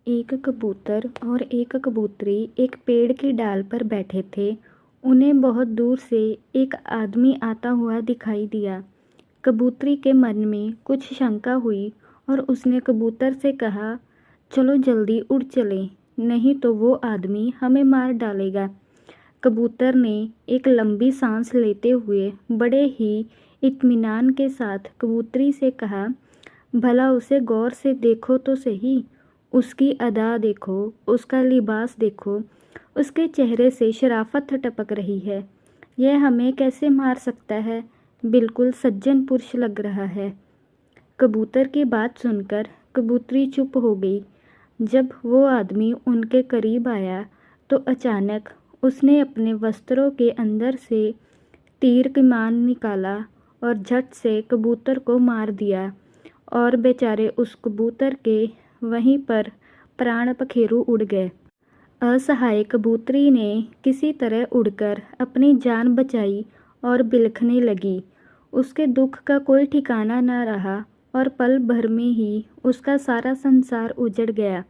एक कबूतर और एक कबूतरी एक पेड़ की डाल पर बैठे थे। उन्हें बहुत दूर से एक आदमी आता हुआ दिखाई दिया। कबूतरी के मन में कुछ शंका हुई और उसने कबूतर से कहा, चलो जल्दी उड़ चलें, नहीं तो वो आदमी हमें मार डालेगा। कबूतर ने एक लंबी सांस लेते हुए बड़े ही इत्मीनान के साथ कबूतरी से कहा, भला उसे गौर से देखो तो सही, उसकी अदा देखो, उसका लिबास देखो, उसके चेहरे से शराफत टपक रही है। यह हमें कैसे मार सकता है? बिल्कुल सज्जन पुरुष लग रहा है। कबूतर की बात सुनकर कबूतरी चुप हो गई। जब वो आदमी उनके करीब आया तो अचानक उसने अपने वस्त्रों के अंदर से तीर कमान निकाला और झट से कबूतर को मार दिया और बेचारे उस कबूतर के वहीं पर प्राण पखेरु उड़ गए। असहाय कबूतरी ने किसी तरह उड़कर अपनी जान बचाई और बिलखने लगी। उसके दुख का कोई ठिकाना न रहा और पल भर में ही उसका सारा संसार उजड़ गया।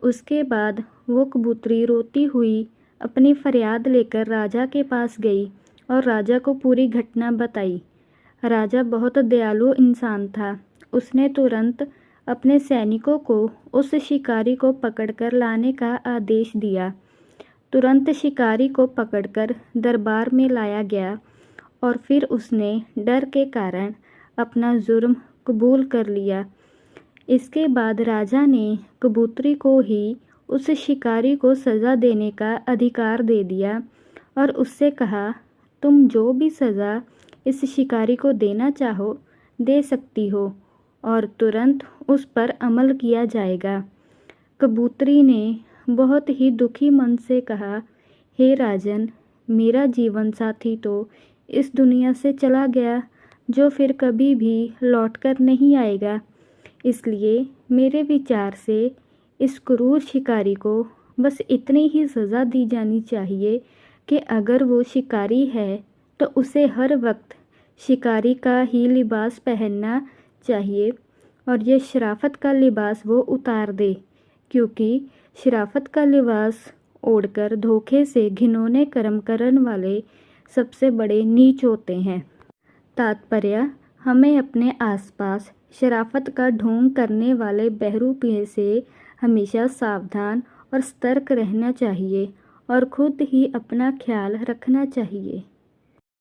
उसके बाद वो कबूतरी रोती हुई अपनी फरियाद लेकर राजा के पास गई और राजा को पूरी घटना बताई। राजा बहुत दयालु इंसान था। उसने तुरंत अपने सैनिकों को उस शिकारी को पकड़कर लाने का आदेश दिया। तुरंत शिकारी को पकड़कर दरबार में लाया गया और फिर उसने डर के कारण अपना जुर्म कबूल कर लिया। इसके बाद राजा ने कबूतरी को ही उस शिकारी को सज़ा देने का अधिकार दे दिया और उससे कहा, तुम जो भी सज़ा इस शिकारी को देना चाहो दे सकती हो और तुरंत उस पर अमल किया जाएगा। कबूतरी ने बहुत ही दुखी मन से कहा, हे राजन, मेरा जीवन साथी तो इस दुनिया से चला गया, जो फिर कभी भी लौटकर नहीं आएगा। इसलिए मेरे विचार से इस क्रूर शिकारी को बस इतनी ही सज़ा दी जानी चाहिए कि अगर वो शिकारी है तो उसे हर वक्त शिकारी का ही लिबास पहनना चाहिए और ये शराफत का लिबास वो उतार दे, क्योंकि शराफत का लिबास ओढ़कर धोखे से घिनौने कर्म करने वाले सबसे बड़े नीच होते हैं। तात्पर्य, हमें अपने आसपास शराफत का ढोंग करने वाले बहरूपीय से हमेशा सावधान और सतर्क रहना चाहिए और खुद ही अपना ख्याल रखना चाहिए।